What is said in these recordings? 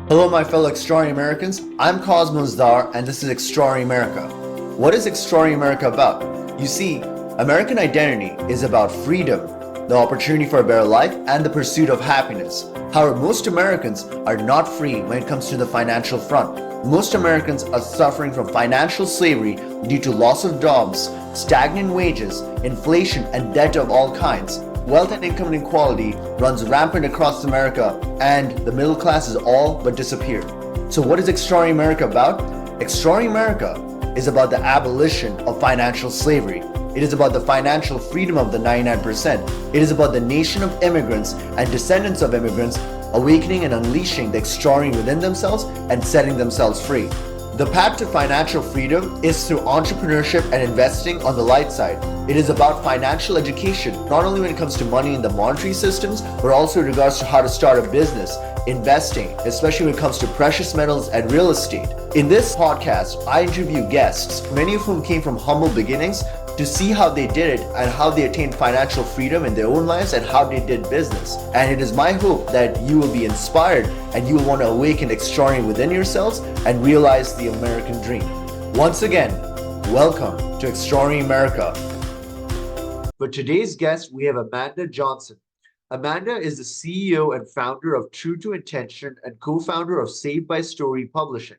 Hello, my fellow Extraordinary Americans. I'm Samaddar, and this is Extraordinary America. What is Extraordinary America about? You see, American identity is about freedom, the opportunity for a better life, and the pursuit of happiness. However, most Americans are not free when it comes to the financial front. Most Americans are suffering from financial slavery due to loss of jobs, stagnant wages, inflation, and debt of all kinds. Wealth and income inequality runs rampant across America, and the middle class is all but disappeared. So, what is Extraordinary America about? Extraordinary America is about the abolition of financial slavery. It is about the financial freedom of the 99%. It is about the nation of immigrants and descendants of immigrants awakening and unleashing the extraordinary within themselves and setting themselves free. The path to financial freedom is through entrepreneurship and investing on the light side. It is about financial education, not only when it comes to money in the monetary systems, but also in regards to how to start a business, investing, especially when it comes to precious metals and real estate. In this podcast, I interview guests, many of whom came from humble beginnings, to see how they did it and how they attained financial freedom in their own lives and how they did business. And it is my hope that you will be inspired and you will want to awaken extraordinary within yourselves and realize the American dream. Once again, welcome to Extraordinary America. For today's guest, we have Amanda Johnson. Amanda is the CEO and founder of True to Intention and co-founder of Saved by Story Publishing.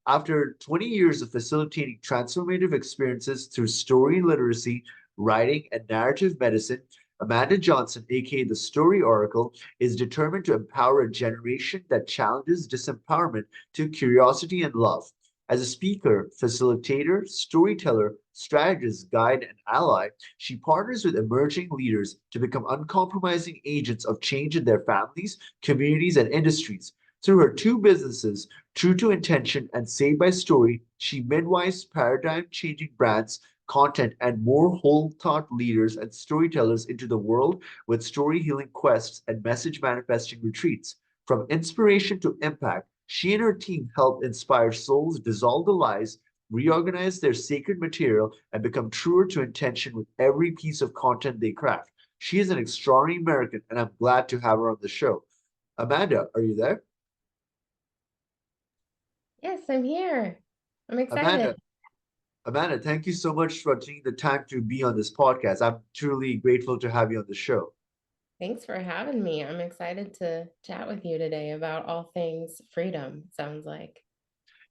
After 20 years of facilitating transformative experiences through story literacy, writing, and narrative medicine, Amanda Johnson, aka the Story Oracle, is determined to empower a generation that challenges disempowerment to curiosity and love. As a speaker, facilitator, storyteller, strategist, guide, and ally, she partners with emerging leaders to become uncompromising agents of change in their families, communities, and industries. Through her two businesses, True to Intention and Saved by Story, she midwives paradigm-changing brands, content, and more whole-thought leaders and storytellers into the world with story-healing quests and message-manifesting retreats. From inspiration to impact, she and her team help inspire souls dissolve the lies, reorganize their sacred material, and become truer to intention with every piece of content they craft. She is an extraordinary American, and I'm glad to have her on the show. Amanda, are you there? Yes, I'm here. I'm Amanda, excited. Amanda, thank you so much for taking the time to be on this podcast. I'm truly grateful to have you on the show. Thanks for having me. I'm excited to chat with you today about all things freedom, sounds like.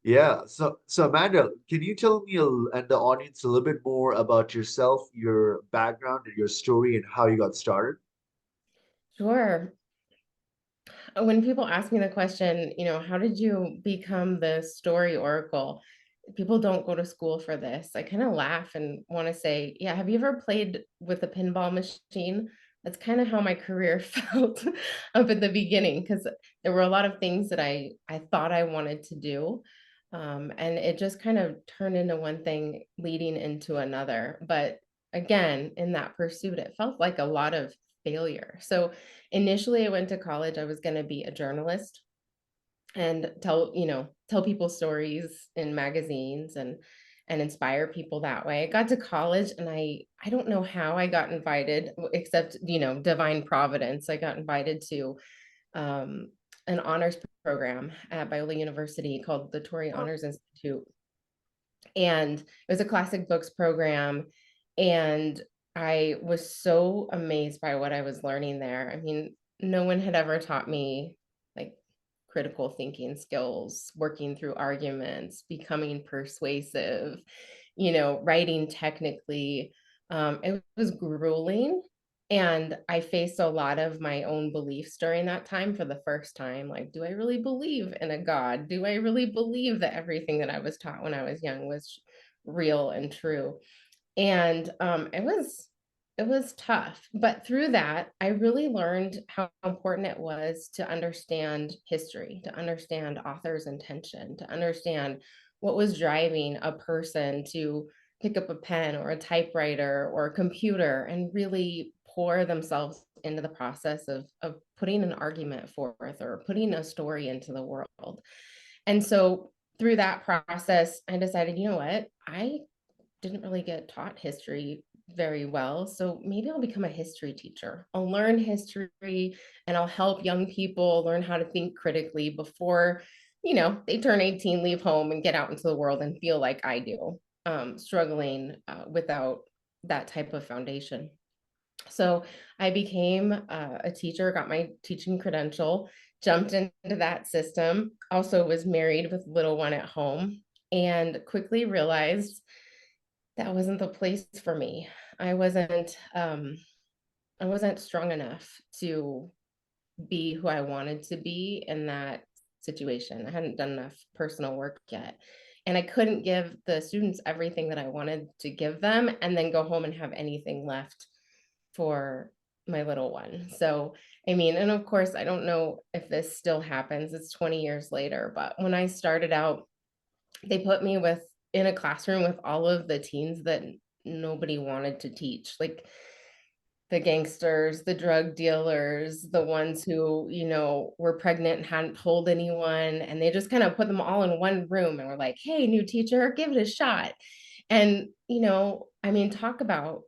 Yeah, so Amanda, can you tell me and the audience a little bit more about yourself, your background, and your story, and how you got started? Sure. When people ask me the question, how did you become the story oracle? People don't go to school for this. I kind of laugh and want to say, yeah, have you ever played with a pinball machine? That's kind of how my career felt up at the beginning because there were a lot of things that I thought I wanted to do. And it just kind of turned into one thing leading into another. But again, in that pursuit, it felt like a lot of failure. So initially, I went to college. I was going to be a journalist and tell people stories in magazines and inspire people that way. I got to college and I don't know how I got invited, except, divine providence. I got invited to um, an honors program at Biola University called the Torrey Honors Institute. And it was a classic books program. And I was so amazed by what I was learning there. I mean, no one had ever taught me like critical thinking skills, working through arguments, becoming persuasive, writing technically. It was grueling. And I faced a lot of my own beliefs during that time for the first time. Like, do I really believe in a God? Do I really believe that everything that I was taught when I was young was real and true? And it was tough, but through that I really learned how important it was to understand history, to understand author's intention, to understand what was driving a person to pick up a pen or a typewriter or a computer and really pour themselves into the process of putting an argument forth or putting a story into the world. And so through that process I decided, you know what, I didn't really get taught history very well. So maybe I'll become a history teacher. I'll learn history and I'll help young people learn how to think critically before, they turn 18, leave home and get out into the world and feel like I do, struggling without that type of foundation. So I became a teacher, got my teaching credential, jumped into that system, also was married with little one at home, and quickly realized that wasn't the place for me. I wasn't I wasn't strong enough to be who I wanted to be in that situation. I hadn't done enough personal work yet. And I couldn't give the students everything that I wanted to give them and then go home and have anything left for my little one. So, I mean, and of course, I don't know if this still happens. It's 20 years later, but when I started out, they put me with in a classroom with all of the teens that nobody wanted to teach. Like the gangsters, the drug dealers, the ones who, were pregnant and hadn't told anyone. And they just kind of put them all in one room and were like, hey, new teacher, give it a shot. And, I mean, talk about,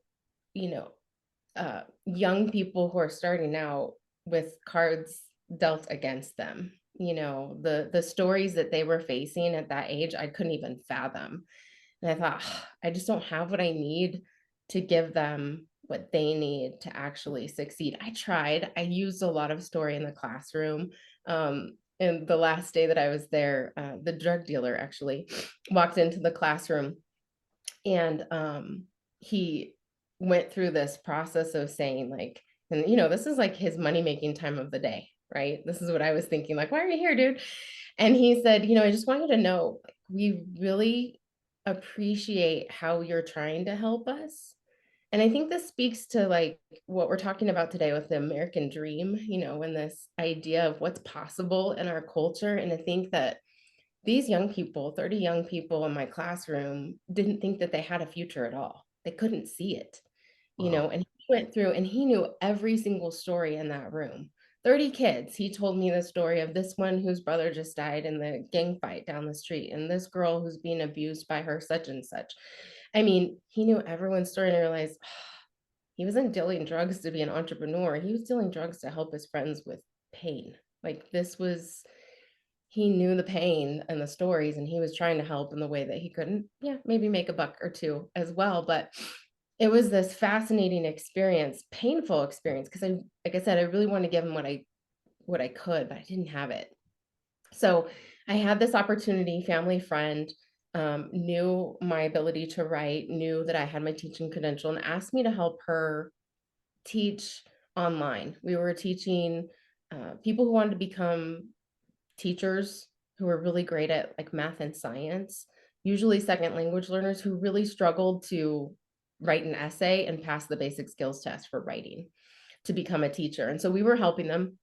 you know, young people who are starting out with cards dealt against them. The stories that they were facing at that age, I couldn't even fathom. And I thought, I just don't have what I need to give them what they need to actually succeed. I tried. I used a lot of story in the classroom. And the last day that I was there, the drug dealer actually walked into the classroom and he went through this process of saying like, and this is like his money making time of the day, right? This is what I was thinking, like, why are you here, dude? And he said, I just want you to know, like, we really appreciate how you're trying to help us. And I think this speaks to like what we're talking about today with the American dream, and this idea of what's possible in our culture. And I think that these young people, 30 young people in my classroom, didn't think that they had a future at all. They couldn't see it, Wow. and he went through and he knew every single story in that room. 30 kids. He told me the story of this one whose brother just died in the gang fight down the street, and this girl who's being abused by her such and such. I mean, he knew everyone's story, and I realized he wasn't dealing drugs to be an entrepreneur. He was dealing drugs to help his friends with pain. Like this was he knew the pain and the stories and he was trying to help in the way that he couldn't, yeah, maybe make a buck or two as well. But it was this fascinating experience, painful experience, because like I said, I really wanted to give him what I could, but I didn't have it. So I had this opportunity, family friend, knew my ability to write, knew that I had my teaching credential, and asked me to help her teach online. We were teaching people who wanted to become teachers who were really great at like math and science, usually second language learners who really struggled to write an essay and pass the basic skills test for writing to become a teacher. And so we were helping them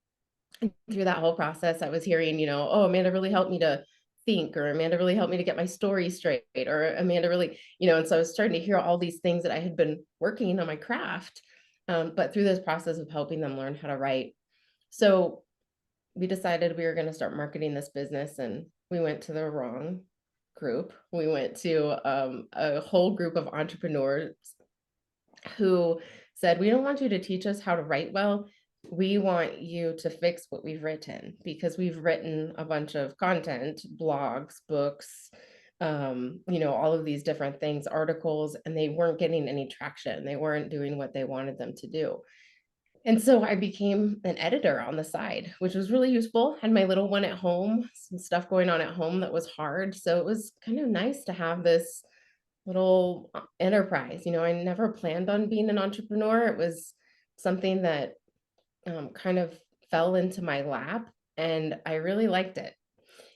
through that whole process. I was hearing, oh, Amanda really helped me to think, or Amanda really helped me to get my story straight, or Amanda really, and so I was starting to hear all these things that I had been working on my craft, but through this process of helping them learn how to write. So we decided we were going to start marketing this business, and we went to the wrong group. We went to a whole group of entrepreneurs who said, we don't want you to teach us how to write well. We want you to fix what we've written, because we've written a bunch of content, blogs, books, all of these different things, articles, and they weren't getting any traction. They weren't doing what they wanted them to do. And so I became an editor on the side, which was really useful. Had my little one at home, some stuff going on at home that was hard. So it was kind of nice to have this little enterprise. I never planned on being an entrepreneur. It was something that kind of fell into my lap, and I really liked it.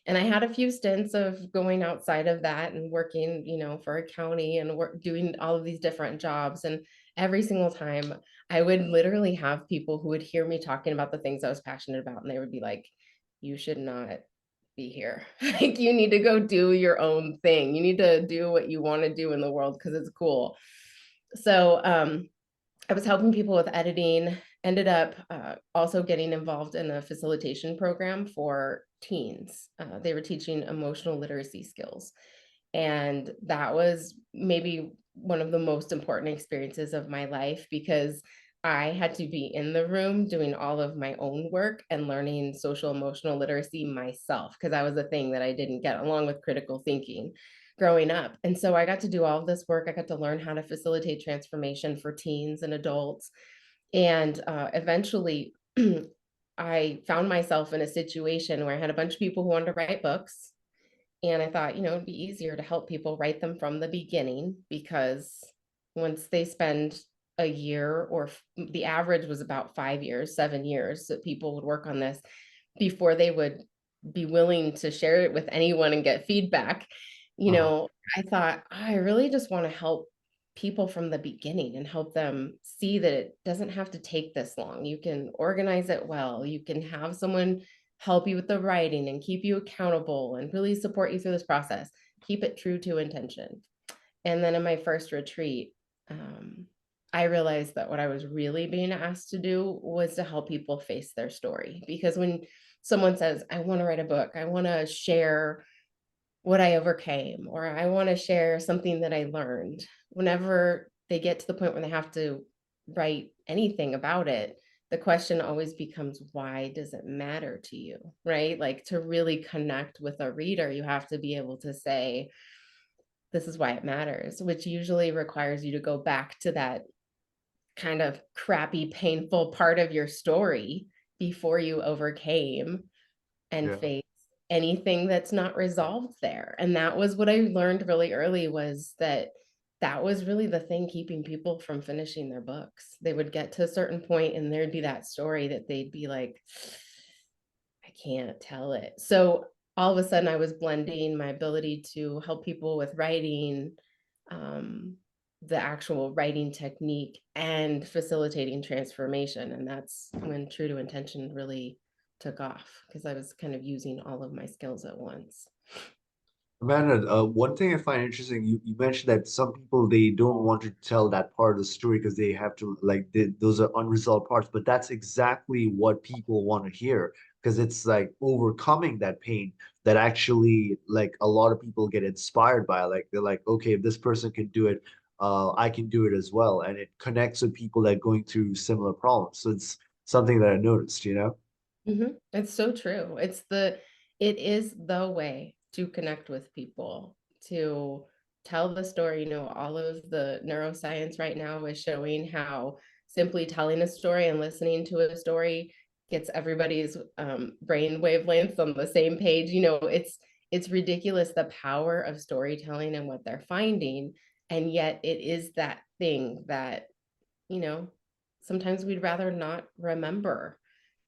And I had a few stints of going outside of that and working, for a county and doing all of these different jobs. And every single time I would literally have people who would hear me talking about the things I was passionate about, and they would be like, you should not be here. Like, you need to go do your own thing. You need to do what you want to do in the world because it's cool. So I was helping people with editing, ended up also getting involved in a facilitation program for teens. They were teaching emotional literacy skills. And that was maybe one of the most important experiences of my life because I had to be in the room doing all of my own work and learning social emotional literacy myself, because that was a thing that I didn't get along with critical thinking growing up. And so I got to do all of this work. I got to learn how to facilitate transformation for teens and adults. And eventually, I found myself in a situation where I had a bunch of people who wanted to write books. And I thought, it'd be easier to help people write them from the beginning, because once they spend a year, or the average was about 5 years, 7 years, that people would work on this before they would be willing to share it with anyone and get feedback. Uh-huh. I thought, I really just want to help people from the beginning and help them see that it doesn't have to take this long. You can organize it well. You can have someone help you with the writing and keep you accountable and really support you through this process. Keep it true to intention. And then in my first retreat, I realized that what I was really being asked to do was to help people face their story. Because when someone says, I want to write a book, I want to share what I overcame, or I want to share something that I learned, whenever they get to the point where they have to write anything about it, the question always becomes, why does it matter to you? Right? Like, to really connect with a reader, you have to be able to say, this is why it matters, which usually requires you to go back to that kind of crappy, painful part of your story before you overcame and Yeah. face anything that's not resolved there. And that was what I learned really early, was that that was really the thing keeping people from finishing their books. They would get to a certain point and there'd be that story that they'd be like, I can't tell it. So all of a sudden I was blending my ability to help people with writing, um, the actual writing technique, and facilitating transformation. And that's when True to Intention really took off, because I was kind of using all of my skills at once. Amanda, one thing I find interesting, you mentioned that some people they don't want to tell that part of the story because they have to like those are unresolved parts, but that's exactly what people want to hear because it's like overcoming that pain that actually like a lot of people get inspired by. Like they're like, okay, if this person can do it, I can do it as well, and it connects with people that are going through similar problems. So it's something that I noticed, you know? It's so true. It is the way to connect with people, to tell the story. All of the neuroscience right now is showing how simply telling a story and listening to a story gets everybody's brain wavelengths on the same page. It's ridiculous, the power of storytelling and what they're finding. And yet it is that thing that, you know, sometimes we'd rather not remember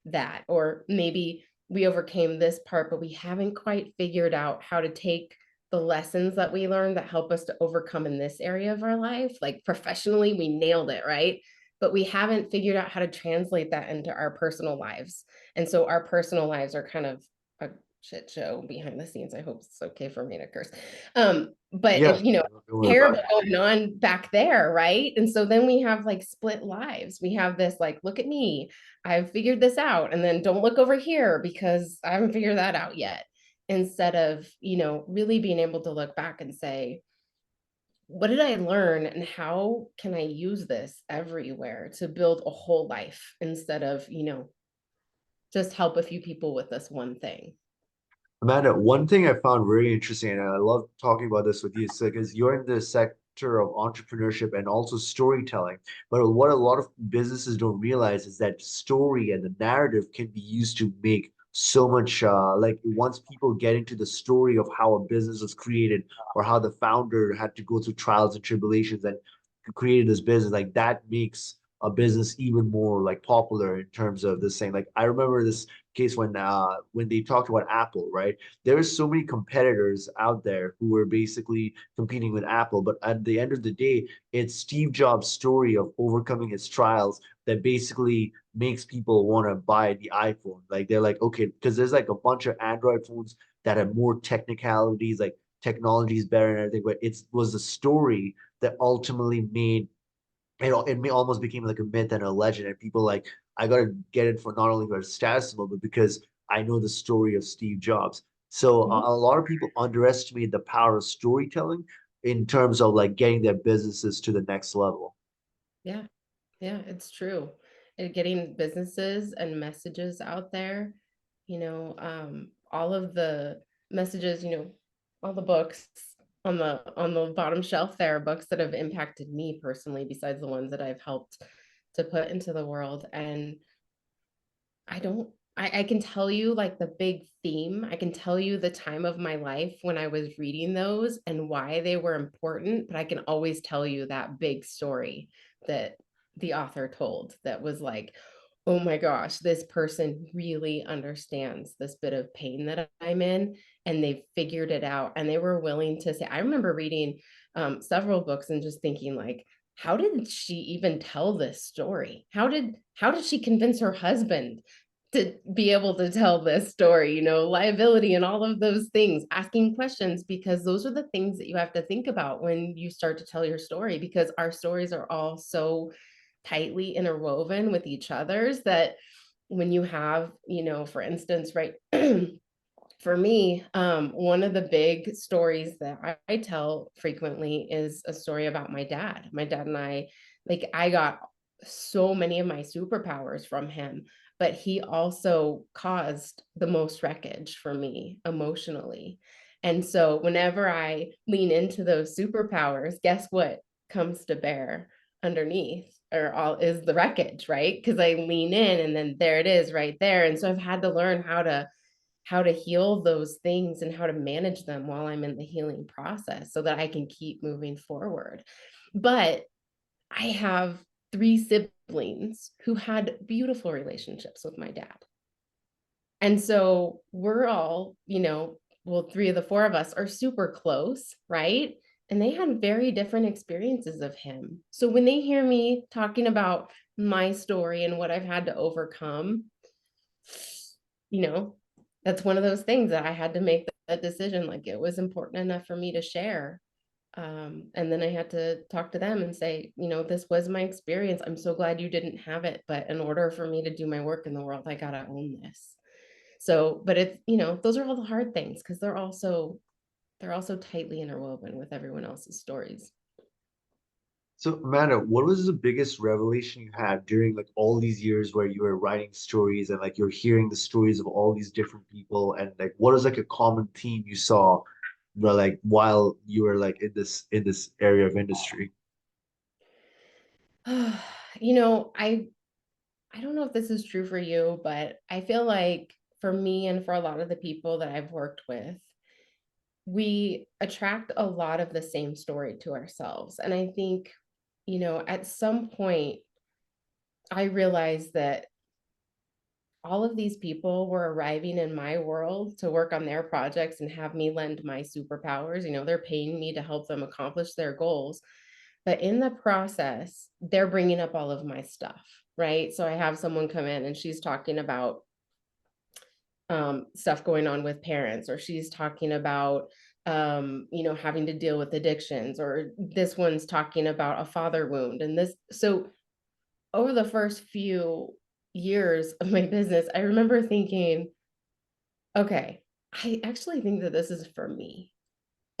that, or maybe we overcame this part, but we haven't quite figured out how to take the lessons that we learned that help us to overcome in this area of our life. Like, professionally, we nailed it, right? But we haven't figured out how to translate that into our personal lives. And so our personal lives are kind of a shit show behind the scenes. I hope it's okay for me to curse. But Yes, don't worry about terrible it. going on back there, right? And so then we have like split lives. We have this like, look at me, I've figured this out, and then don't look over here because I haven't figured that out yet. Instead of, really being able to look back and say, what did I learn and how can I use this everywhere to build a whole life, instead of, just help a few people with this one thing. Amanda, one thing I found very interesting, and I love talking about this with you, is because you're in the sector of entrepreneurship and also storytelling. But what a lot of businesses don't realize is that story and the narrative can be used to make so much, like once people get into the story of how a business was created or how the founder had to go through trials and tribulations and created this business, like that makes a business even more like popular in terms of this thing. Like I remember this case when they talked about Apple, right? There's so many competitors out there who were basically competing with Apple, but at the end of the day, it's Steve Jobs' story of overcoming his trials that basically makes people want to buy the iPhone. Like they're like, okay, because there's like a bunch of Android phones that have more technicalities, like technology is better and everything, but it was the story that ultimately made it almost became like a myth and a legend, and people like I gotta get it for not only for status symbol, but because I know the story of Steve Jobs. So Mhm. a lot of people underestimate the power of storytelling in terms of like getting their businesses to the next level. Yeah. Yeah, it's true. And getting businesses and messages out there, all of the messages, all the books on the bottom shelf there are books that have impacted me personally, besides the ones that I've helped to put into the world. And I don't I can tell you like the big theme. I can tell you the time of my life when I was reading those and why they were important, but I can always tell you that big story that the author told that was like, oh my gosh, this person really understands this bit of pain that I'm in, and they figured it out. And they were willing to say, I remember reading several books and just thinking like, how did she even tell this story? How did she convince her husband to be able to tell this story, liability and all of those things, asking questions, because those are the things that you have to think about when you start to tell your story, because our stories are all so tightly interwoven with each other's that when you have, for instance, right, for me, one of the big stories that I tell frequently is a story about my dad. My dad and I, like, I got so many of my superpowers from him, but he also caused the most wreckage for me emotionally. And so, whenever I lean into those superpowers, guess what comes to bear underneath? Or all is the wreckage, right? Because I lean in and then there it is right there. And so I've had to learn how to heal those things and how to manage them while I'm in the healing process so that I can keep moving forward. But I have three siblings who had beautiful relationships with my dad. And so we're all, well, three of the four of us are super close, right? And they had very different experiences of him. So when they hear me talking about my story and what I've had to overcome, you know, that's one of those things that I had to make that decision. Like it was important enough for me to share. And then I had to talk to them and say, this was my experience. I'm so glad you didn't have it. But in order for me to do my work in the world, I got to own this. So, but it's, those are all the hard things because they're also tightly interwoven with everyone else's stories. So, Amanda, what was the biggest revelation you had during like all these years where you were writing stories and like you're hearing the stories of all these different people and like what is like a common theme you saw, like while you were like in this area of industry? I don't know if this is true for you, but I feel like for me and for a lot of the people that I've worked with, we attract a lot of the same story to ourselves. And I think, at some point, I realized that all of these people were arriving in my world to work on their projects and have me lend my superpowers. They're paying me to help them accomplish their goals. But in the process, they're bringing up all of my stuff, right? So I have someone come in and she's talking about stuff going on with parents, or she's talking about having to deal with addictions, or this one's talking about a father wound. And this, so over the first few years of my business, I remember thinking, okay, I actually think that this is for me.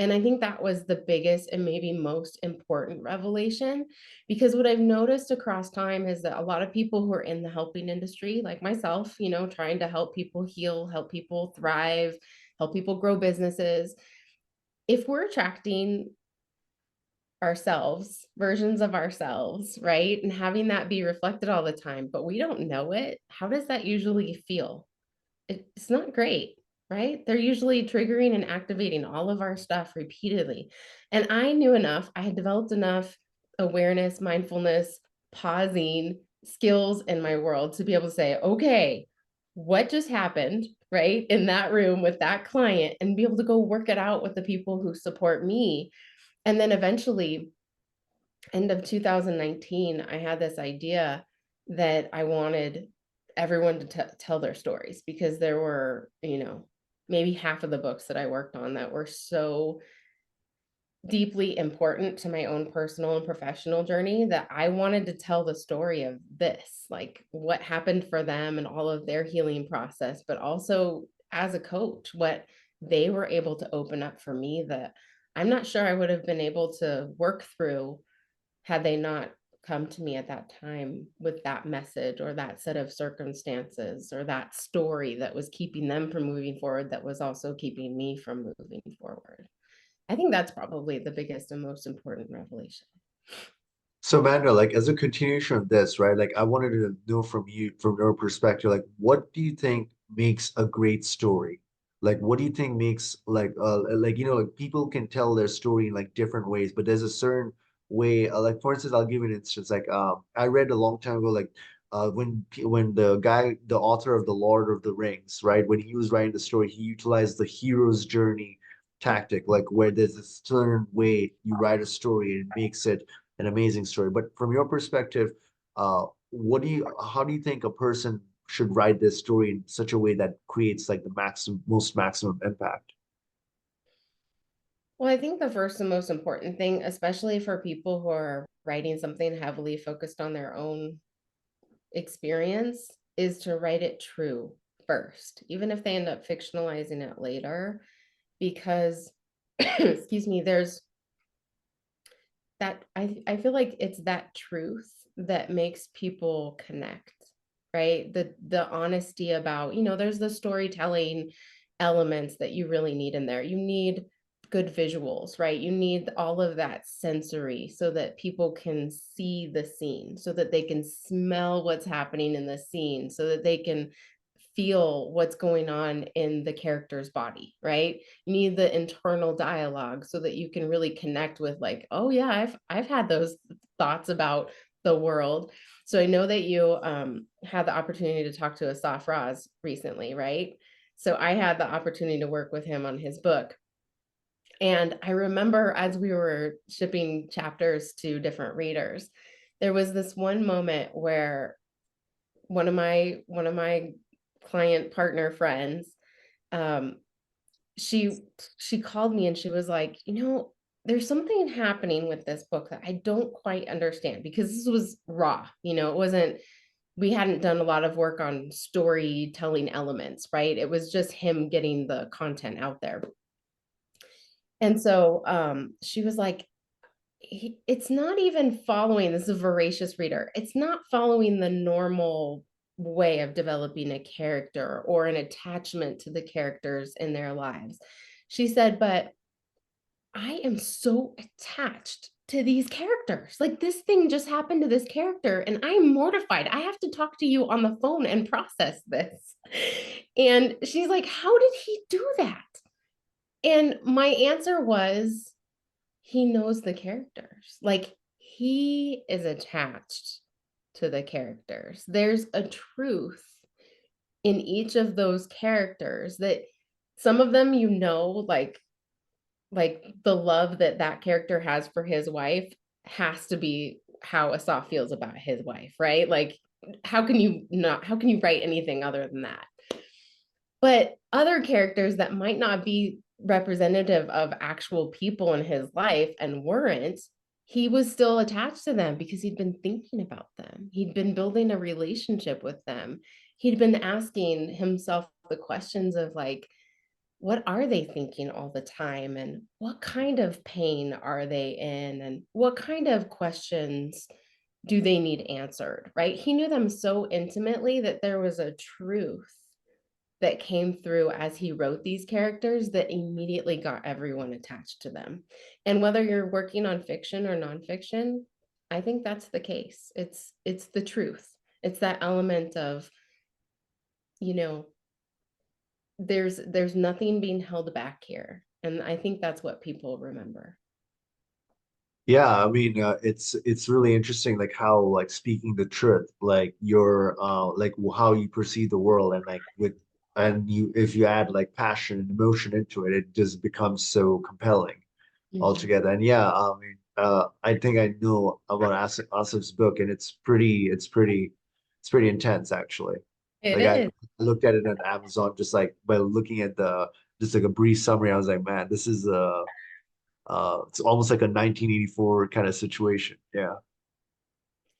And I think that was the biggest and maybe most important revelation, because what I've noticed across time is that a lot of people who are in the helping industry, like myself, trying to help people heal, help people thrive, help people grow businesses, if we're attracting ourselves, versions of ourselves, right? And having that be reflected all the time, but we don't know it, how does that usually feel? It's not great, right? They're usually triggering and activating all of our stuff repeatedly. And I knew enough, I had developed enough awareness, mindfulness, pausing skills in my world to be able to say, okay, what just happened, right? In that room with that client, and be able to go work it out with the people who support me. And then eventually, end of 2019, I had this idea that I wanted everyone to tell their stories, because there were, maybe half of the books that I worked on that were so deeply important to my own personal and professional journey that I wanted to tell the story of this, like what happened for them and all of their healing process, but also as a coach, what they were able to open up for me that I'm not sure I would have been able to work through had they not come to me at that time with that message or that set of circumstances or that story that was keeping them from moving forward, that was also keeping me from moving forward. I think that's probably the biggest and most important revelation. So Amanda, like as a continuation of this, right? Like I wanted to know from you, from your perspective, like what do you think makes a great story? Like what do you think makes like like people can tell their story in like different ways, but there's a certain way, like for instance, I'll give you an instance. Like I read a long time ago, like when the author of the Lord of the Rings, right, when he was writing the story, he utilized the hero's journey tactic, like where there's a certain way you write a story and it makes it an amazing story. But from your perspective, how do you think a person should write this story in such a way that creates like the maximum impact? Well, I think the first and most important thing, especially for people who are writing something heavily focused on their own experience, is to write it true first, even if they end up fictionalizing it later, because excuse me, there's that I feel like it's that truth that makes people connect, right? The honesty about, there's the storytelling elements that you really need in there. You need good visuals, right? You need all of that sensory so that people can see the scene, so that they can smell what's happening in the scene, so that they can feel what's going on in the character's body, right? You need the internal dialogue so that you can really connect with, like, oh yeah, I've had those thoughts about the world. So I know that you had the opportunity to talk to Asaf Raz recently, right? So I had the opportunity to work with him on his book. And I remember as we were shipping chapters to different readers, there was this one moment where one of my client partner friends, um, she called me and she was like, there's something happening with this book that I don't quite understand, because this was raw, it wasn't, we hadn't done a lot of work on storytelling elements, right? It was just him getting the content out there. And so she was like, it's not even following, this is a voracious reader, it's not following the normal way of developing a character or an attachment to the characters in their lives. She said, but I am so attached to these characters. Like, this thing just happened to this character and I'm mortified. I have to talk to you on the phone and process this. And she's like, how did he do that? And my answer was, he knows the characters. Like, he is attached to the characters. There's a truth in each of those characters that some of them, like the love that that character has for his wife has to be how Asaf feels about his wife, right? Like, how can you write anything other than that? But other characters that might not be representative of actual people in his life and weren't, he was still attached to them because he'd been thinking about them. He'd been building a relationship with them. He'd been asking himself the questions of, like, what are they thinking all the time? And what kind of pain are they in? And what kind of questions do they need answered, right? He knew them so intimately that there was a truth that came through as he wrote these characters that immediately got everyone attached to them. And whether you're working on fiction or nonfiction, I think that's the case. It's the truth. It's that element of, you know, there's nothing being held back here. And I think that's what people remember. Yeah, I mean, it's really interesting, like how like speaking the truth, like your like how you perceive the world, and like with and you if you add like passion and emotion into it, it just becomes so compelling Mhm. altogether. And yeah, I mean, I think I know about Asif's book, and it's pretty intense actually. It Like I is. looked at it on Amazon just like by looking at the just like a brief summary. I was like, man, this is it's almost like a 1984 kind of situation. Yeah.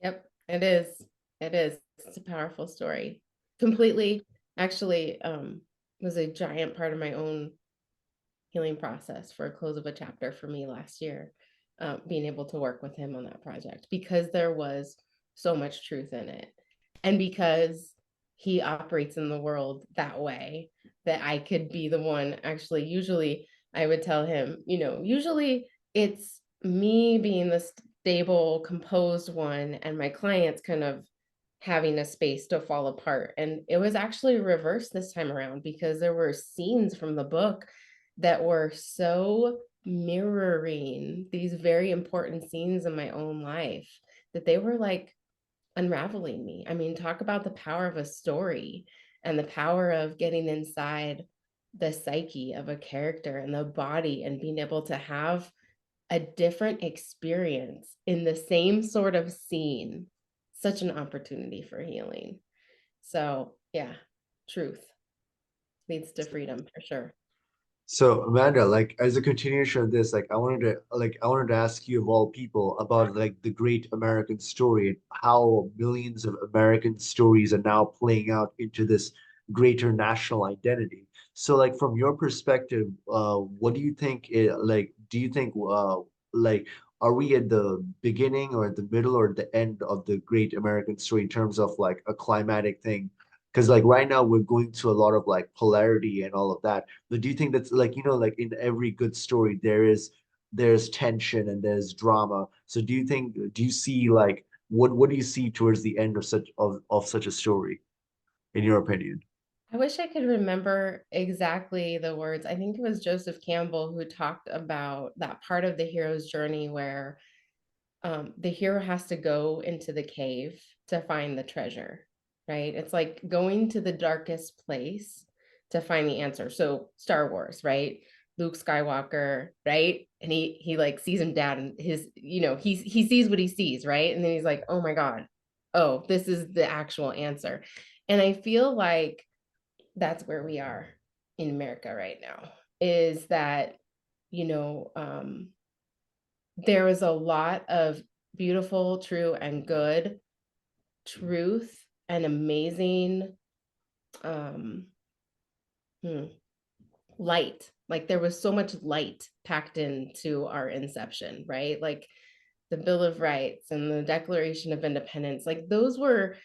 Yep, it is. It is. It's a powerful story. Completely, actually, was a giant part of my own healing process for a close of a chapter for me last year, being able to work with him on that project because there was so much truth in it. And because he operates in the world that way, that I could be the one actually, usually I would tell him, usually it's me being the stable, composed one, and my clients kind of having a space to fall apart. And it was actually reversed this time around because there were scenes from the book that were so mirroring these very important scenes in my own life that they were like unraveling me. I mean, talk about the power of a story and the power of getting inside the psyche of a character and the body and being able to have a different experience in the same sort of scene. Such an opportunity for healing. So, yeah, truth leads to freedom for sure. So Amanda, like as a continuation of this, I wanted to ask you of all people about like the great American story and how millions of American stories are now playing out into this greater national identity. So like from your perspective, what do you think do you think like are we at the beginning or at the middle or the end of the great American story in terms of like a climatic thing? Because like right now we're going through a lot of like polarity and all of that. But do you think that's like, like in every good story, there's tension and there's drama. So do you see like what do you see towards the end of such a story, in your opinion? I wish I could remember exactly the words. I think it was Joseph Campbell who talked about that part of the hero's journey where the hero has to go into the cave to find the treasure, right? It's like going to the darkest place to find the answer. So Star Wars, right? Luke Skywalker, right? And he like sees him down and he sees what he sees, right? And then he's like, oh my God, oh, this is the actual answer. And I feel like that's where we are in America right now, is that, you know, um, there was a lot of beautiful, true, and good truth and amazing um, hmm, light. Like there was so much light packed into our inception, right? Like the Bill of Rights and the Declaration of Independence, like those were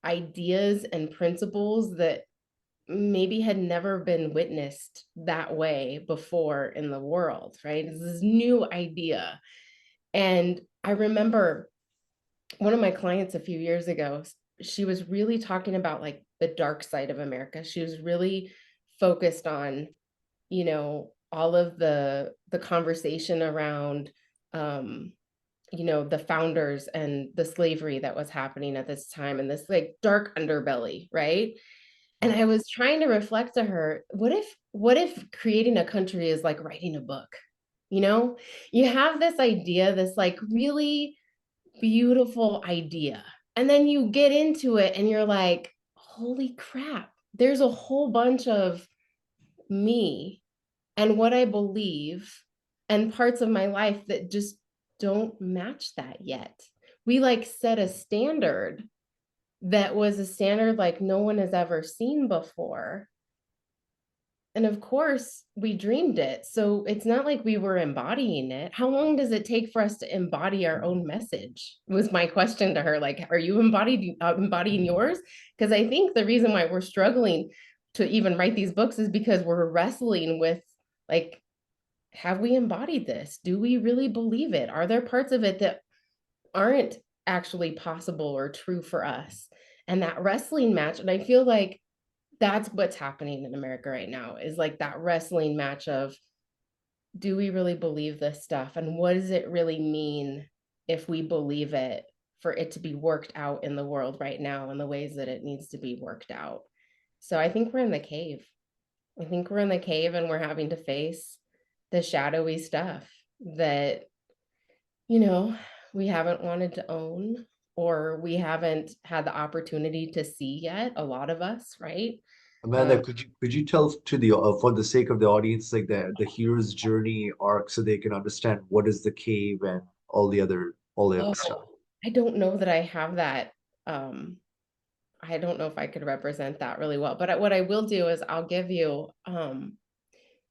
ideas and principles that maybe had never been witnessed that way before in the world, right? It's this new idea. And I remember one of my clients a few years ago, she was really talking about like the dark side of America. She was really focused on, all of the conversation around the founders and the slavery that was happening at this time and this like dark underbelly, right? And I was trying to reflect to her, what if creating a country is like writing a book? You know, you have this idea, this like really beautiful idea. And then you get into it and you're like, holy crap, there's a whole bunch of me and what I believe and parts of my life that just don't match that yet. We like set a standard that was a standard like no one has ever seen before. And of course, we dreamed it. So it's not like we were embodying it. How long does it take for us to embody our own message? Was my question to her. Like, are you embodying yours? Because I think the reason why we're struggling to even write these books is because we're wrestling with, like, have we embodied this? Do we really believe it? Are there parts of it that aren't actually possible or true for us? And that wrestling match, and I feel like that's what's happening in America right now, is like that wrestling match of, do we really believe this stuff? And what does it really mean if we believe it, for it to be worked out in the world right now in the ways that it needs to be worked out? So I think we're in the cave. I think we're in the cave and we're having to face the shadowy stuff that, you know, we haven't wanted to own or we haven't had the opportunity to see yet, a lot of us, right? Amanda, could you tell to the for the sake of the audience like the hero's journey arc so they can understand what is the cave and all the other stuff? Oh, I don't know that I have that. Um, I don't know if I could represent that really well, but what I will do is I'll give you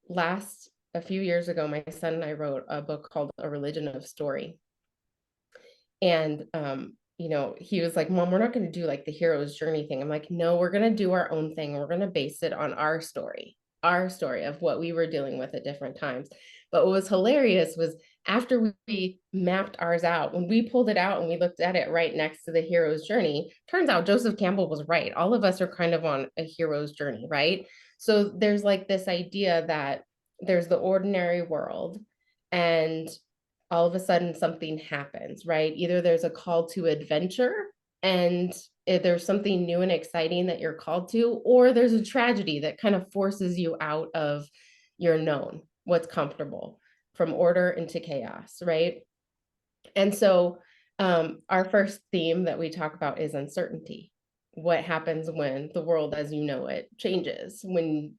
last a few years ago, my son and I wrote a book called A Religion of Story. And he was like, Mom, we're not going to do like the hero's journey thing. I'm like, no, we're going to do our own thing. We're going to base it on our story of what we were dealing with at different times. But what was hilarious was after we mapped ours out, when we pulled it out and we looked at it right next to the hero's journey, turns out Joseph Campbell was right. All of us are kind of on a hero's journey, right? So there's like this idea that there's the ordinary world, and all of a sudden something happens, right? Either there's a call to adventure, and there's something new and exciting that you're called to, or there's a tragedy that kind of forces you out of your known, what's comfortable, from order into chaos, right? And so our first theme that we talk about is uncertainty. What happens when the world as you know it changes, when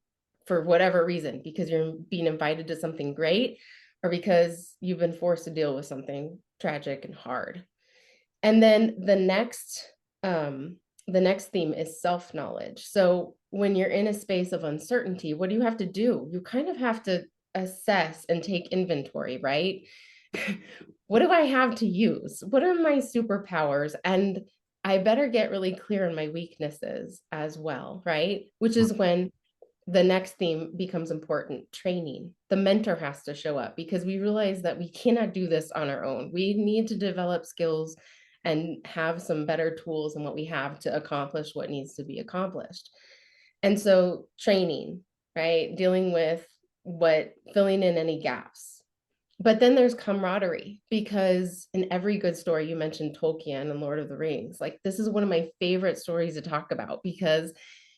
for whatever reason, because you're being invited to something great, or because you've been forced to deal with something tragic and hard. And then the next theme is self-knowledge. So when you're in a space of uncertainty, what do you have to do? You kind of have to assess and take inventory, right? What do I have to use? What are my superpowers? And I better get really clear on my weaknesses as well, right? Which is when the next theme becomes important: training. The mentor has to show up, because we realize that we cannot do this on our own. We need to develop skills and have some better tools than what we have to accomplish what needs to be accomplished. And so training, right? Dealing with filling in any gaps. But then there's camaraderie, because in every good story, you mentioned Tolkien and Lord of the Rings. Like, this is one of my favorite stories to talk about, because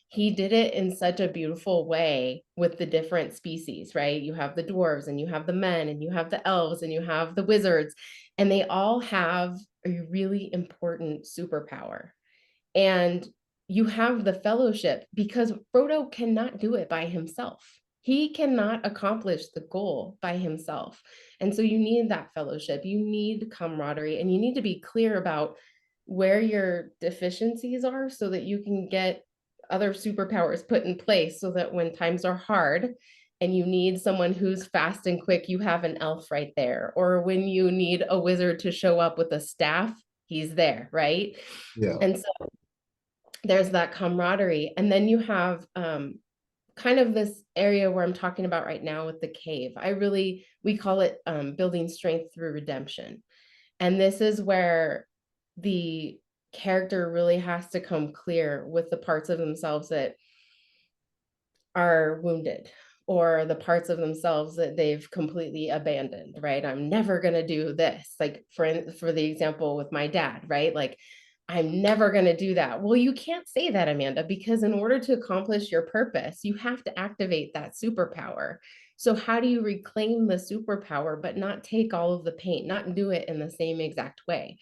he did it in such a beautiful way with the different species, right? You have the dwarves, and you have the men, and you have the elves, and you have the wizards, and they all have a really important superpower. And you have the fellowship, because Frodo cannot do it by himself. He cannot accomplish the goal by himself. And so you need that fellowship, you need camaraderie, and you need to be clear about where your deficiencies are, so that you can get other superpowers put in place, so that when times are hard and you need someone who's fast and quick, you have an elf right there. Or when you need a wizard to show up with a staff, he's there, right? Yeah. And so there's that camaraderie. And then you have kind of this area where I'm talking about right now with the cave. We call it building strength through redemption. And this is where the character really has to come clear with the parts of themselves that are wounded, or the parts of themselves that they've completely abandoned, right? I'm never going to do this. Like for the example with my dad, right? Like, I'm never going to do that. Well, you can't say that, Amanda, because in order to accomplish your purpose, you have to activate that superpower. So how do you reclaim the superpower, but not take all of the pain, not do it in the same exact way?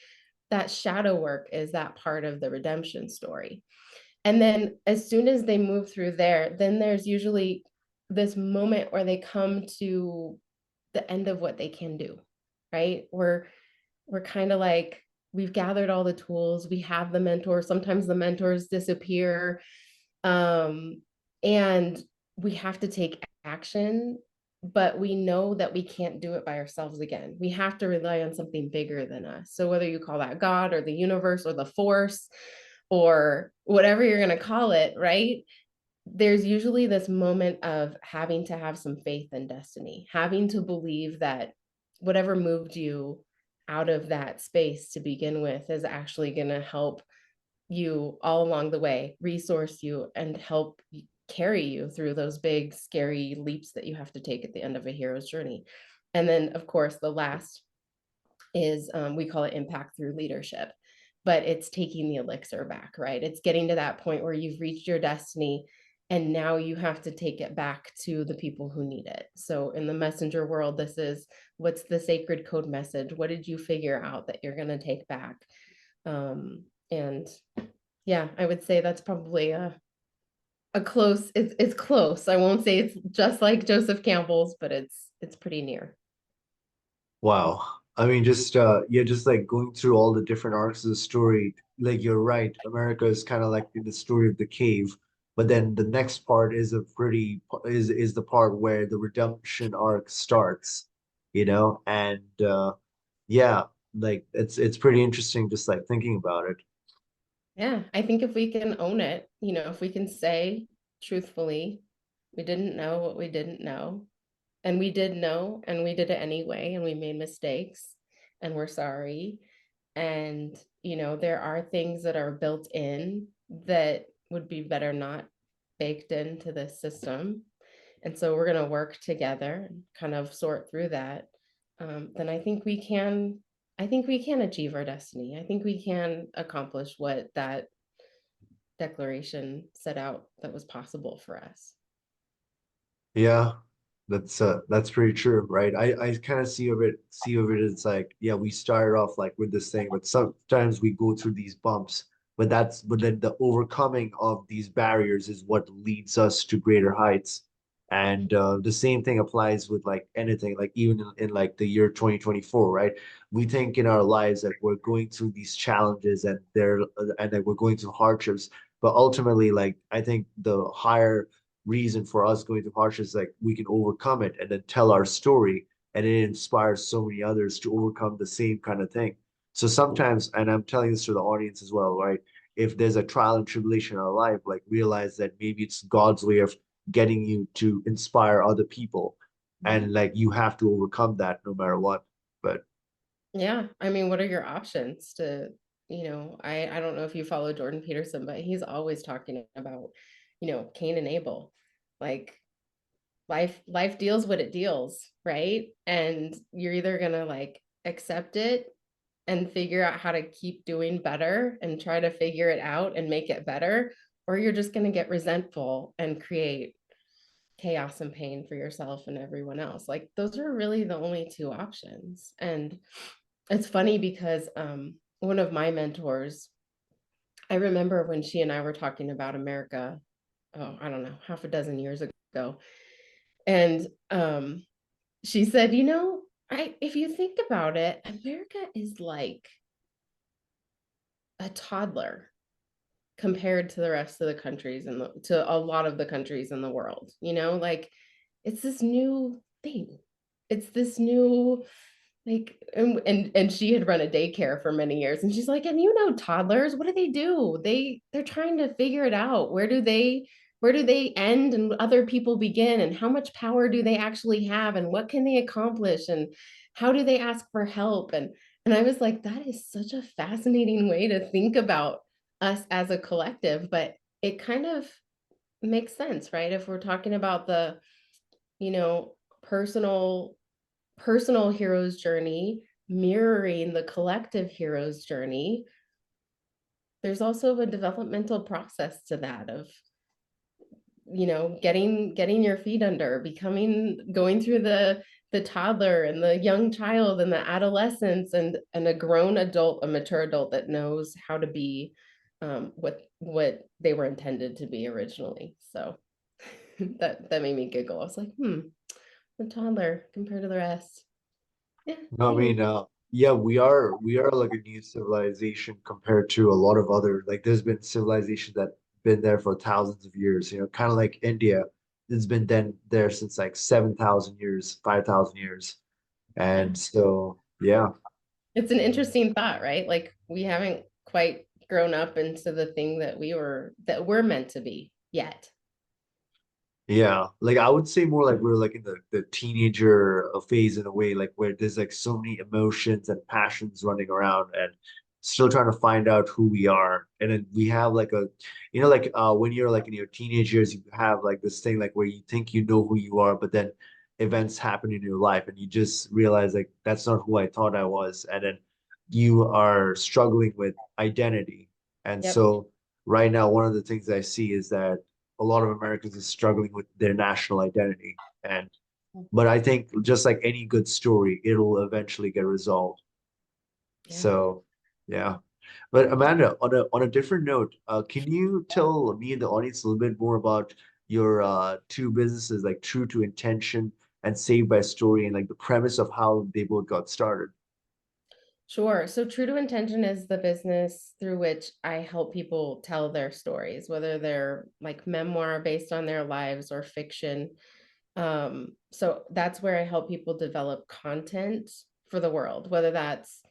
That shadow work is that part of the redemption story. And then as soon as they move through there, then there's usually this moment where they come to the end of what they can do, right? We're kind of like, we've gathered all the tools, we have the mentor, sometimes the mentors disappear, and we have to take action, but we know that we can't do it by ourselves again. We have to rely on something bigger than us. So whether you call that God or the universe or the force or whatever you're going to call it, right? There's usually this moment of having to have some faith in destiny, having to believe that whatever moved you out of that space to begin with is actually going to help you all along the way, resource you, and help carry you through those big, scary leaps that you have to take at the end of a hero's journey. And then, of course, the last is we call it impact through leadership, but it's taking the elixir back, right? It's getting to that point where you've reached your destiny, and now you have to take it back to the people who need it. So in the messenger world, this is, what's the sacred code message? What did you figure out that you're going to take back? And yeah, I would say that's probably a close, it's close. I won't say it's just like Joseph Campbell's, but it's pretty near. Wow. I mean, just like going through all the different arcs of the story, like you're right, America is kind of like in the story of the cave. but then the next part is a pretty is the part where the redemption arc starts, and yeah, like it's pretty interesting just like thinking about it. Yeah, I think if we can own it, if we can say truthfully, we didn't know what we didn't know, and we did know, and we did it anyway, and we made mistakes, and we're sorry. And, there are things that are built in that would be better not baked into the system. And so we're going to work together and kind of sort through that. Then I think we can achieve our destiny. I think we can accomplish what that declaration set out that was possible for us. Yeah, that's pretty true, right? I kind of see of it as like, yeah, we started off like with this thing, but sometimes we go through these bumps, but then the overcoming of these barriers is what leads us to greater heights. And the same thing applies with like anything, like even in like the year 2024, right? We think in our lives that we're going through these challenges and that we're going through hardships, but ultimately, like I think the higher reason for us going through hardships is like we can overcome it and then tell our story, and it inspires so many others to overcome the same kind of thing. So sometimes, and I'm telling this to the audience as well, right? If there's a trial and tribulation in our life, like realize that maybe it's God's way of getting you to inspire other people. Mhm. And like you have to overcome that no matter what. But Yeah. I mean, what are your options I don't know if you follow Jordan Peterson, but he's always talking about, Cain and Abel. Like life deals what it deals, right? And you're either gonna like accept it and figure out how to keep doing better and try to figure it out and make it better, or you're just gonna get resentful and create chaos and pain for yourself and everyone else. Like those are really the only two options. And it's funny because one of my mentors, I remember when she and I were talking about America, oh, I don't know, half a dozen years ago. And she said, if you think about it, America is like a toddler compared to the rest of the countries and to a lot of the countries in the world, like it's this new thing. It's this new like and she had run a daycare for many years, and she's like, and toddlers, what do? They're trying to figure it out. Where do they end and other people begin, and how much power do they actually have, and what can they accomplish, and how do they ask for help? And I was like, that is such a fascinating way to think about us as a collective, but it kind of makes sense, right? If we're talking about the, you know, personal hero's journey mirroring the collective hero's journey, there's also a developmental process to that of, getting your feet under, going through the toddler and the young child and the adolescence and a grown adult, a mature adult that knows how to be what they were intended to be originally. So that made me giggle. I was like, the toddler compared to the rest. Yeah, no, I mean, yeah, we are like a new civilization compared to a lot of other, like there's been civilizations that been there for thousands of years, kind of like India. It's been then there since like 7,000 years, 5,000 years. yeah. And so, yeah. It's an interesting thought, right? Like we haven't quite grown up into the thing that we're meant to be yet. Yeah, like I would say more like we're like in the teenager phase in a way, like where there's like so many emotions and passions running around and still trying to find out who we are. And then we have like like when you're like in your teenage years, you have like this thing like where you think you know who you are, but then events happen in your life and you just realize like that's not who I thought I was. And then you are struggling with identity. And Yep. so right now, one of the things I see is that a lot of Americans is struggling with their national identity. And but I think just like any good story, it'll eventually get resolved. Yeah. So yeah. But Amanda, on a different note, can you tell me and the audience a little bit more about your two businesses, like True to Intention and Saved by Story, and like the premise of how they both got started? Sure. So True to Intention is the business through which I help people tell their stories, whether they're like memoir based on their lives or fiction. So that's where I help people develop content for the world, whether that's,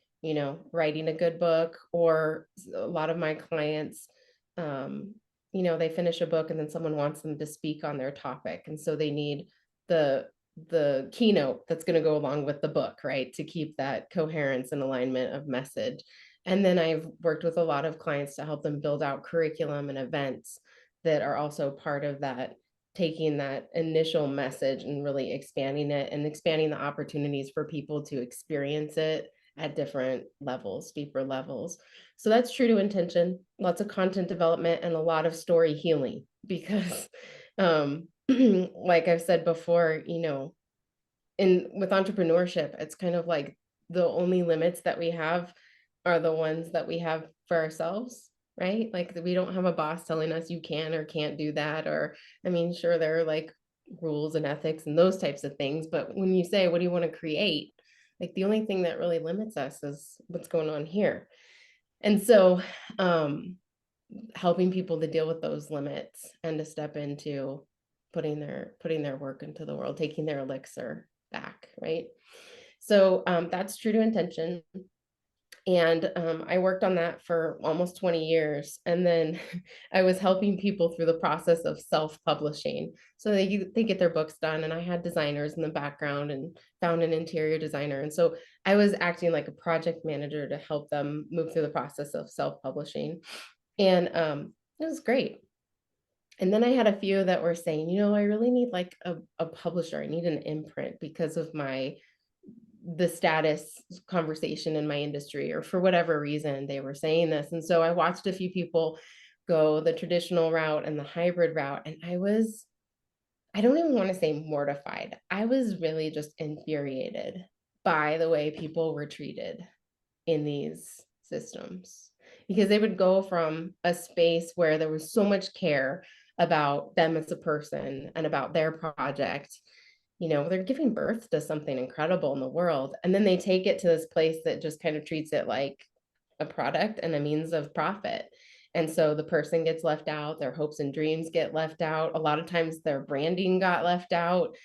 writing a good book, or a lot of my clients, um, they finish a book and then someone wants them to speak on their topic. And so they need the the keynote that's going to go along with the book, right? To keep that coherence and alignment of message. And then I've worked with a lot of clients to help them build out curriculum and events that are also part of that, taking that initial message and really expanding it and expanding the opportunities for people to experience it at different levels, deeper levels. So that's True to Intention. Lots of content development and a lot of story healing because like I've said before, in with entrepreneurship, it's kind of like the only limits that we have are the ones that we have for ourselves, right? Like we don't have a boss telling us you can or can't do that. Or, I mean, sure, there are like rules and ethics and those types of things. But when you say, what do you want to create? Like the only thing that really limits us is what's going on here. And so, helping people to deal with those limits and to step into putting their work into the world, taking their elixir back, right? So that's True to Intention. And I worked on that for almost 20 years. And then I was helping people through the process of self-publishing. So they get their books done. And I had designers in the background and found an interior designer. And so I was acting like a project manager to help them move through the process of self-publishing. And it was great. And then I had a few that were saying, I really need like a publisher. I need an imprint because of the status conversation in my industry, or for whatever reason they were saying this. And so I watched a few people go the traditional route and the hybrid route. And I don't even want to say mortified. I was really just infuriated by the way people were treated in these systems, because they would go from a space where there was so much care about them as a person and about their project. They're giving birth to something incredible in the world, and then they take it to this place that just kind of treats it like a product and a means of profit. And so the person gets left out, their hopes and dreams get left out, a lot of times their branding got left out.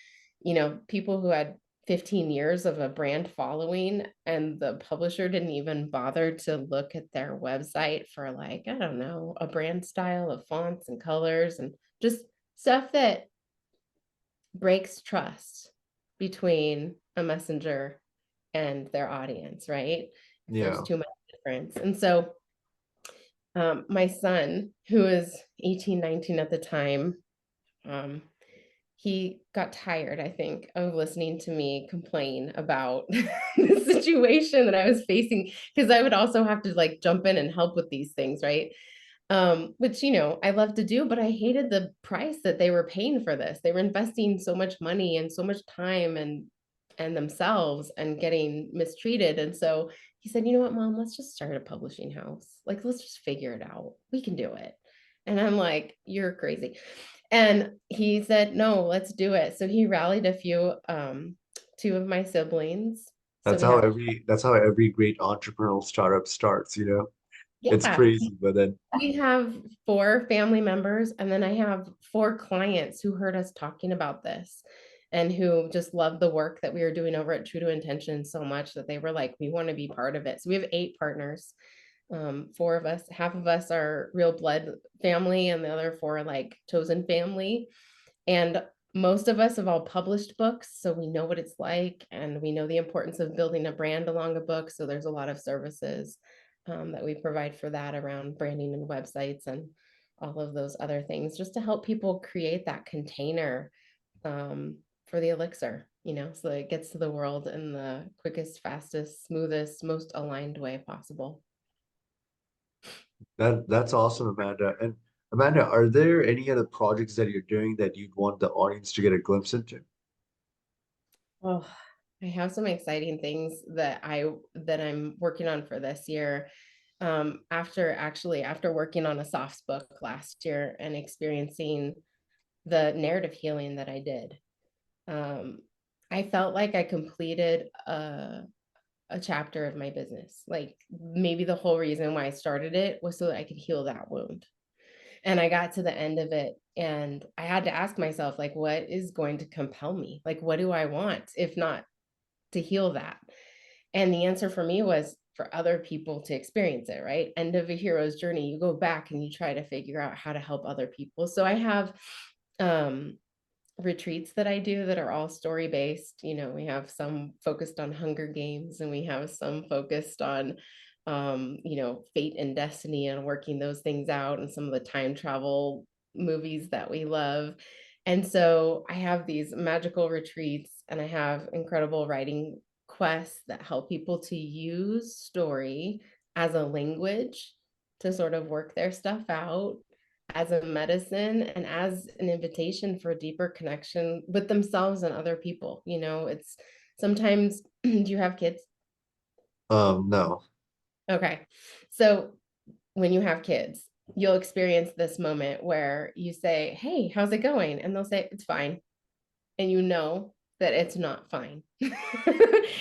People who had 15 years of a brand following, and the publisher didn't even bother to look at their website for, like, I don't know, a brand style of fonts and colors and just stuff that breaks trust between a messenger and their audience, right? If there's Yeah. too much difference. And so my son, who was 18, 19 at the time, um, he got tired, I think, of listening to me complain about the situation that I was facing, because I would also have to like jump in and help with these things, right? Which, I love to do, but I hated the price that they were paying for this. They were investing so much money and so much time and themselves, and getting mistreated. And so he said, "You know what, Mom, let's just start a publishing house. Like, let's just figure it out. We can do it." And I'm like, "You're crazy." And he said, "No, let's do it." So he rallied a few, two of my siblings. So That's we how have, every great entrepreneurial startup starts, you know? It's yeah, crazy, but then we have four family members, and then I have four clients who heard us talking about this and who just loved the work that we were doing over at True to Intention so much that they were like, "We want to be part of it." So we have 8 partners. Four of us, half of us are real blood family, and the other four are like chosen family. And most of us have all published books, so we know what it's like, and we know the importance of building a brand along a book. So there's a lot of services that we provide for that, around branding and websites and all of those other things, just to help people create that container for the elixir, so that it gets to the world in the quickest, fastest, smoothest, most aligned way possible. that's awesome, Amanda. And Amanda, are there any other projects that you're doing that you'd want the audience to get a glimpse into? Oh, I have some exciting things that I'm working on for this year. After working on a softs book last year and experiencing the narrative healing that I did, um, I felt like I completed a chapter of my business. Like maybe the whole reason why I started it was so that I could heal that wound. And I got to the end of it and I had to ask myself, like, what is going to compel me? Like, what do I want if not to heal that? And the answer for me was for other people to experience it, right? End of a hero's journey, you go back and you try to figure out how to help other people. So I have um retreats that I do that are all story based. You know, we have some focused on Hunger Games and we have some focused on you know, fate and destiny and working those things out and some of the time travel movies that we love. And so I have these magical retreats and I have incredible writing quests that help people to use story as a language to sort of work their stuff out, as a medicine and as an invitation for a deeper connection with themselves and other people. You know, it's sometimes, do you have kids? No. Okay. So when you have kids, you'll experience this moment where you say, "Hey, how's it going?" And they'll say, "It's fine." And you know that it's not fine.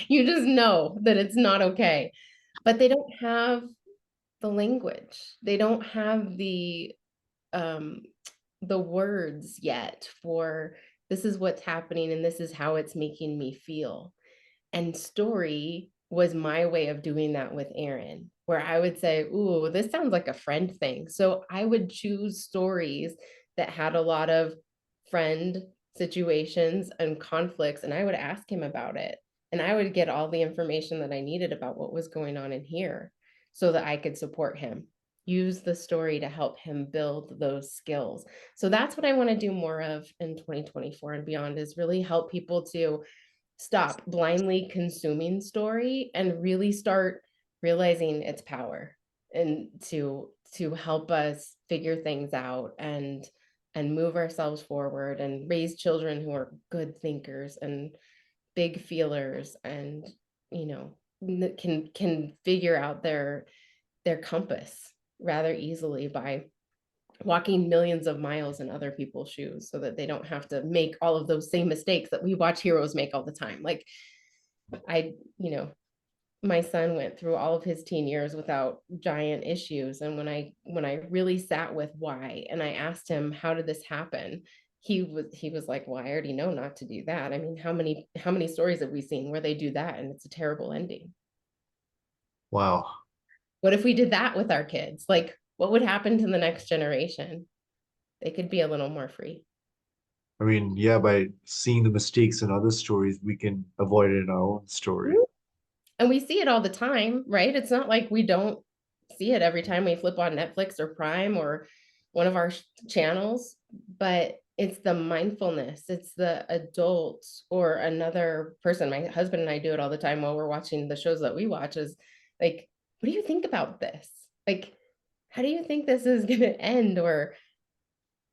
You just know that it's not okay. But they don't have the language. They don't have um the words yet for this is what's happening and this is how it's making me feel. And story was my way of doing that with Aaron, where I would say, "Ooh, this sounds like a friend thing." So I would choose stories that had a lot of friend situations and conflicts, and I would ask him about it. And I would get all the information that I needed about what was going on in here so that I could support him. Use the story to help him build those skills. So that's what I want to do more of in 2024 and beyond, is really help people to stop blindly consuming story and really start realizing its power, and to help us figure things out and move ourselves forward and raise children who are good thinkers and big feelers and, you know, can figure out their compass rather easily by walking millions of miles in other people's shoes so that they don't have to make all of those same mistakes that we watch heroes make all the time. Like you know, my son went through all of his teen years without giant issues. And when I really sat with why and I asked him, how did this happen? He was like, well, I already know not to do that. I mean, how many stories have we seen where they do that and it's a terrible ending? Wow. What if we did that with our kids? Like, what would happen to the next generation? They could be a little more free. I mean, yeah, by seeing the mistakes in other stories, we can avoid it in our own story. And we see it all the time, right? It's not like we don't see it every time we flip on Netflix or Prime or one of our channels, but it's the mindfulness. It's the adult or another person. My husband and I do it all the time while we're watching the shows that we watch, is like, what do you think about this? Like, how do you think this is going to end? Or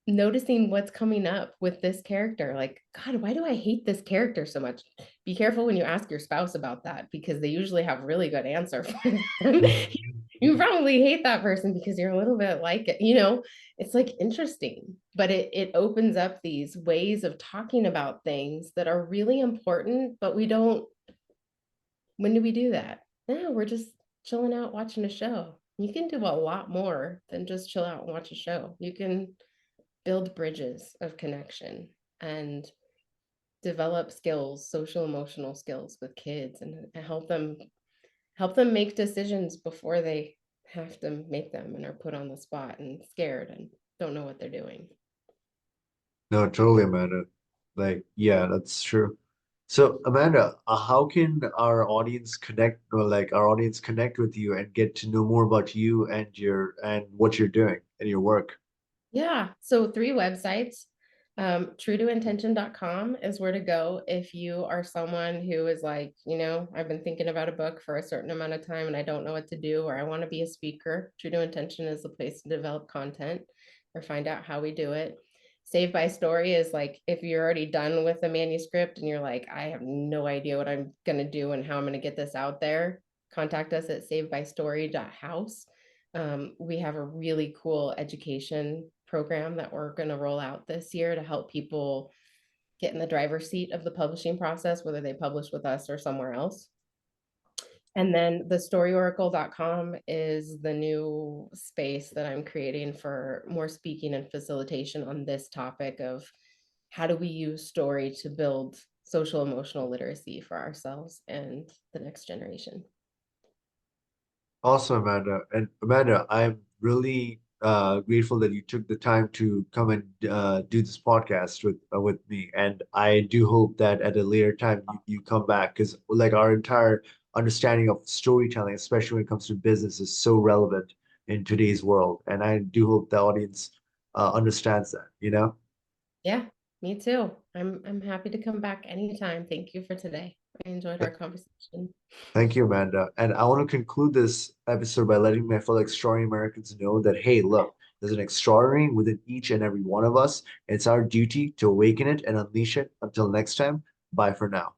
noticing what's coming up with this character. Like, God, why do I hate this character so much? Be careful when you ask your spouse about that, because they usually have really good answer for them. You probably hate that person because you're a little bit like it, you know. It's like interesting, but it opens up these ways of talking about things that are really important, but we don't. When do we do that? No, we're just chilling out watching a show. You can do a lot more than just chill out and watch a show. You can build bridges of connection and develop skills, social emotional skills with kids, and help them make decisions before they have to make them and are put on the spot and scared and don't know what they're doing. No, totally, Amanda. Like, yeah, that's true. So, Amanda, how can our audience connect, or like our audience connect with you and get to know more about you and your and what you're doing and your work? Yeah. So 3 websites. Truetointention.com is where to go if you are someone who is like, you know, I've been thinking about a book for a certain amount of time and I don't know what to do, or I want to be a speaker. True to Intention is the place to develop content or find out how we do it. Save by Story is like if you're already done with a manuscript and you're like, I have no idea what I'm going to do and how I'm going to get this out there. Contact us at savebystory.house. We have a really cool education program that we're going to roll out this year to help people get in the driver's seat of the publishing process, whether they publish with us or somewhere else. And then the storyoracle.com is the new space that I'm creating for more speaking and facilitation on this topic of how do we use story to build social emotional literacy for ourselves and the next generation. Awesome, Amanda. And Amanda, I'm really grateful that you took the time to come and do this podcast with me. And I do hope that at a later time you come back because like our entire understanding of storytelling, especially when it comes to business, is so relevant in today's world. And I do hope the audience understands that, you know? Yeah, me too. I'm happy to come back anytime. Thank you for today. I enjoyed our conversation. Thank you, Amanda. And I want to conclude this episode by letting my fellow extraordinary Americans know that, hey, look, there's an extraordinary within each and every one of us. It's our duty to awaken it and unleash it. Until next time, bye for now.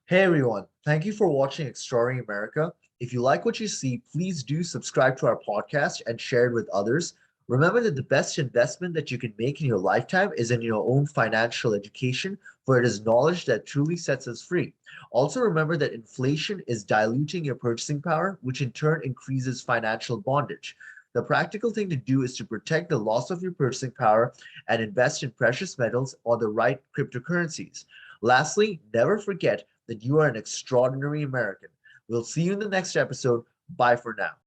Hey everyone, thank you for watching Extraordinary America. If you like what you see, please do subscribe to our podcast and share it with others. Remember that the best investment that you can make in your lifetime is in your own financial education, for it is knowledge that truly sets us free. Also, remember that inflation is diluting your purchasing power, which in turn increases financial bondage. The practical thing to do is to protect the loss of your purchasing power and invest in precious metals or the right cryptocurrencies. Lastly, never forget that you are an extraordinary American. We'll see you in the next episode. Bye for now.